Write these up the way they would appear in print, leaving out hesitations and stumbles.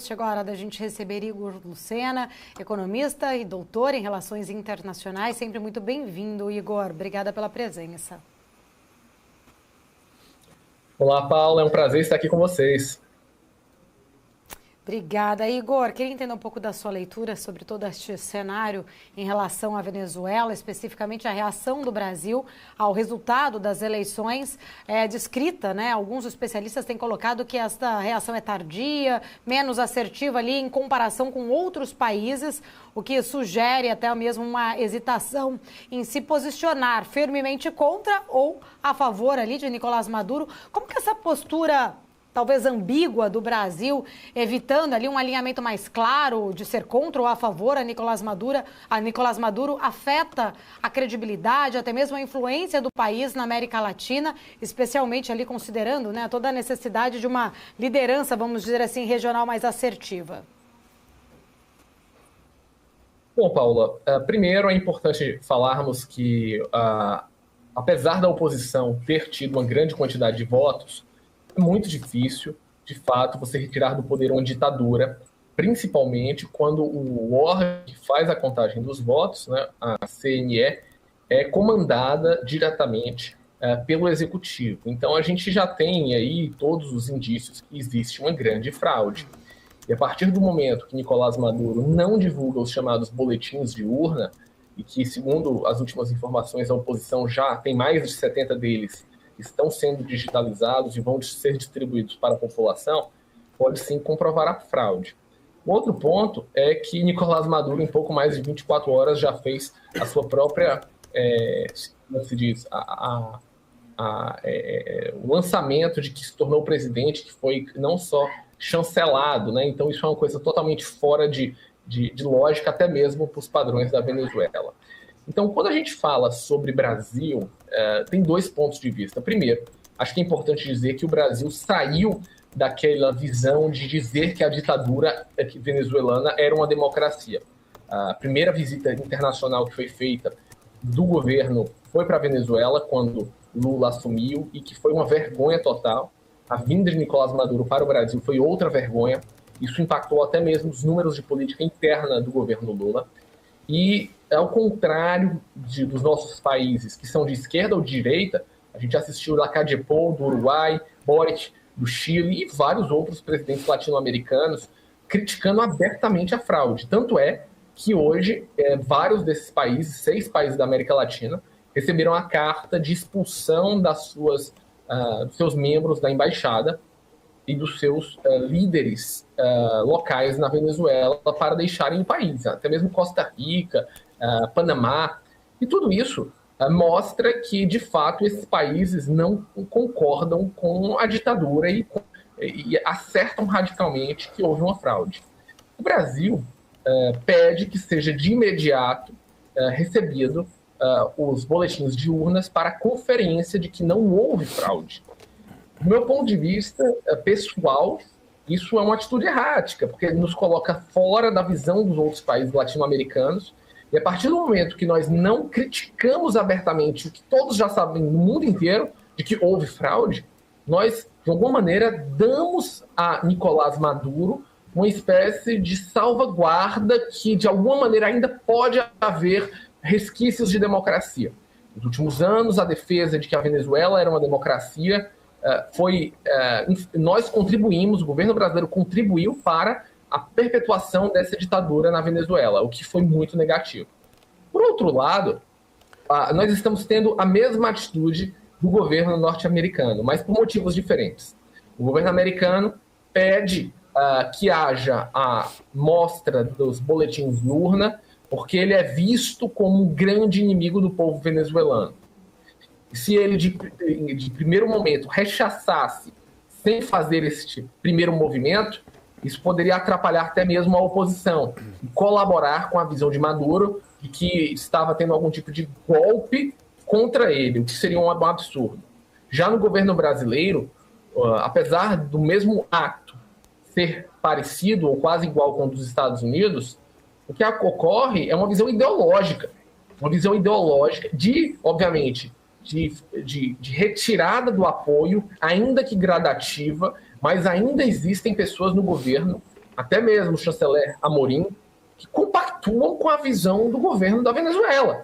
Chegou a hora da gente receber Igor Lucena, economista e doutor em Relações Internacionais. Sempre muito bem-vindo, Igor. Obrigada pela presença. Olá, Paula. É um prazer estar aqui com vocês. Obrigada, Igor. Queria entender um pouco da sua leitura sobre todo este cenário em relação à Venezuela, especificamente a reação do Brasil ao resultado das eleições descrita, né? Alguns especialistas têm colocado que esta reação é tardia, menos assertiva ali em comparação com outros países, o que sugere até mesmo uma hesitação em se posicionar firmemente contra ou a favor ali de Nicolás Maduro. Como que essa postura talvez ambígua do Brasil, evitando ali um alinhamento mais claro de ser contra ou a favor a Nicolás Maduro, afeta a credibilidade, até mesmo a influência do país na América Latina, especialmente ali considerando, né, toda a necessidade de uma liderança, vamos dizer assim, regional mais assertiva? Bom, Paula, primeiro é importante falarmos que, apesar da oposição ter tido uma grande quantidade de votos, é muito difícil, de fato, você retirar do poder uma ditadura, principalmente quando o órgão que faz a contagem dos votos, né, a CNE, é comandada diretamente pelo executivo. Então, a gente já tem aí todos os indícios que existe uma grande fraude. E a partir do momento que Nicolás Maduro não divulga os chamados boletins de urna, e que, segundo as últimas informações, a oposição já tem mais de 70 deles estão sendo digitalizados e vão ser distribuídos para a população, pode sim comprovar a fraude. O outro ponto é que Nicolás Maduro, em pouco mais de 24 horas, já fez a sua própria, como se diz, o lançamento de que se tornou presidente, que foi não só chancelado, né? Então isso é uma coisa totalmente fora de lógica, até mesmo para os padrões da Venezuela. Então, quando a gente fala sobre Brasil, tem dois pontos de vista. Primeiro, acho que é importante dizer que o Brasil saiu daquela visão de dizer que a ditadura venezuelana era uma democracia. A primeira visita internacional que foi feita do governo foi para a Venezuela, quando Lula assumiu, e que foi uma vergonha total. A vinda de Nicolás Maduro para o Brasil foi outra vergonha. Isso impactou até mesmo os números de política interna do governo Lula. E, ao contrário dos nossos países que são de esquerda ou de direita, a gente assistiu Lacalle Pou, do Uruguai, Boric, do Chile e vários outros presidentes latino-americanos criticando abertamente a fraude. Tanto é que hoje vários desses países, 6 países da América Latina, receberam a carta de expulsão dos seus membros da embaixada e dos seus líderes locais na Venezuela para deixarem o país. Até mesmo Costa Rica, Panamá. E tudo isso mostra que, de fato, esses países não concordam com a ditadura e acertam radicalmente que houve uma fraude. O Brasil pede que seja de imediato recebido os boletins de urnas para a conferência de que não houve fraude. Do meu ponto de vista pessoal, isso é uma atitude errática, porque nos coloca fora da visão dos outros países latino-americanos. E a partir do momento que nós não criticamos abertamente o que todos já sabem no mundo inteiro, de que houve fraude, nós, de alguma maneira, damos a Nicolás Maduro uma espécie de salvaguarda que, de alguma maneira, ainda pode haver resquícios de democracia. Nos últimos anos, a defesa de que a Venezuela era uma democracia nós contribuímos, o governo brasileiro contribuiu para a perpetuação dessa ditadura na Venezuela, o que foi muito negativo. Por outro lado, nós estamos tendo a mesma atitude do governo norte-americano, mas por motivos diferentes. O governo americano pede que haja a mostra dos boletins de urna, porque ele é visto como um grande inimigo do povo venezuelano. Se ele, de primeiro momento, rechaçasse sem fazer esse primeiro movimento, isso poderia atrapalhar até mesmo a oposição e colaborar com a visão de Maduro de que estava tendo algum tipo de golpe contra ele, o que seria um absurdo. Já no governo brasileiro, apesar do mesmo acto ser parecido ou quase igual com o dos Estados Unidos, o que ocorre é uma visão ideológica de, obviamente, de retirada do apoio, ainda que gradativa, mas ainda existem pessoas no governo até mesmo o chanceler Amorim, que compactuam com a visão do governo da Venezuela,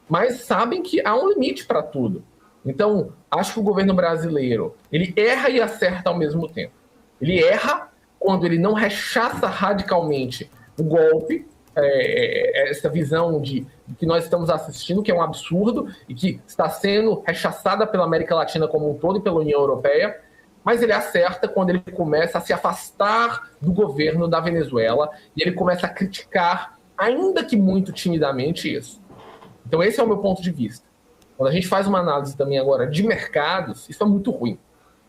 mas sabem que há um limite para tudo. Então, acho que o governo brasileiro, ele erra e acerta ao mesmo tempo. Ele erra quando ele não rechaça radicalmente o golpe, essa visão de que nós estamos assistindo, que é um absurdo e que está sendo rechaçada pela América Latina como um todo e pela União Europeia, mas ele acerta quando ele começa a se afastar do governo da Venezuela e ele começa a criticar, ainda que muito timidamente, isso. Então esse é o meu ponto de vista. Quando a gente faz uma análise também agora de mercados, isso é muito ruim.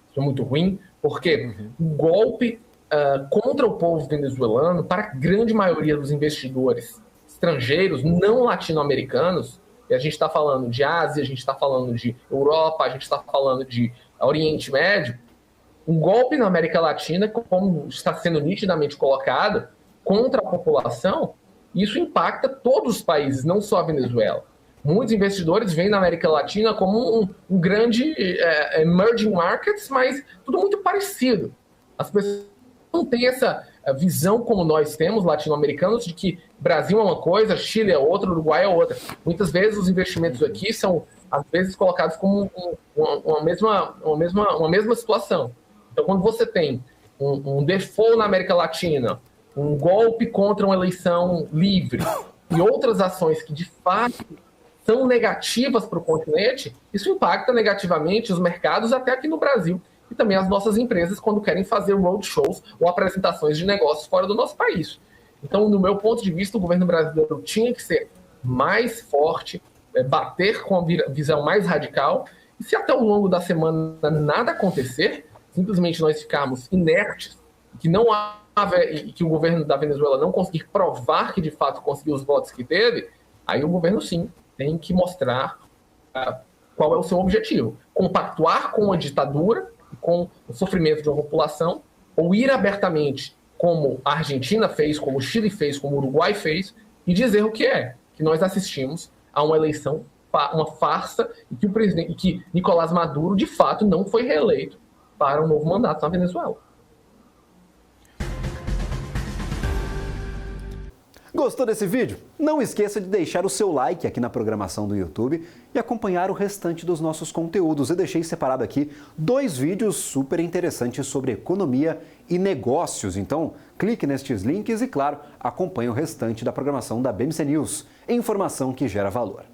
Isso é muito ruim porque o golpe contra o povo venezuelano, para a grande maioria dos investidores estrangeiros, não latino-americanos, e a gente está falando de Ásia, a gente está falando de Europa, a gente está falando de Oriente Médio, um golpe na América Latina, como está sendo nitidamente colocado, contra a população, isso impacta todos os países, não só a Venezuela. Muitos investidores veem na América Latina como um grande emerging markets, mas tudo muito parecido. As pessoas não têm essa visão como nós temos, latino-americanos, de que Brasil é uma coisa, Chile é outra, Uruguai é outra. Muitas vezes os investimentos aqui são, às vezes, colocados como uma mesma situação. Então, quando você tem um default na América Latina, um golpe contra uma eleição livre e outras ações que, de fato, são negativas para o continente, isso impacta negativamente os mercados até aqui no Brasil e também as nossas empresas quando querem fazer roadshows ou apresentações de negócios fora do nosso país. Então, no meu ponto de vista, o governo brasileiro tinha que ser mais forte, bater com a visão mais radical, e se até ao longo da semana nada acontecer, simplesmente nós ficarmos inertes, que não há e que o governo da Venezuela não conseguir provar que de fato conseguiu os votos que teve, aí o governo sim tem que mostrar qual é o seu objetivo. Compactuar com a ditadura, com o sofrimento de uma população, ou ir abertamente, como a Argentina fez, como o Chile fez, como o Uruguai fez, e dizer o que é, que nós assistimos a uma eleição, uma farsa, e que o presidente, que Nicolás Maduro, de fato, não foi reeleito para um novo mandato na Venezuela. Gostou desse vídeo? Não esqueça de deixar o seu like aqui na programação do YouTube e acompanhar o restante dos nossos conteúdos. Eu deixei separado aqui 2 vídeos super interessantes sobre economia e negócios. Então, clique nestes links e, claro, acompanhe o restante da programação da BMC News. Informação que gera valor.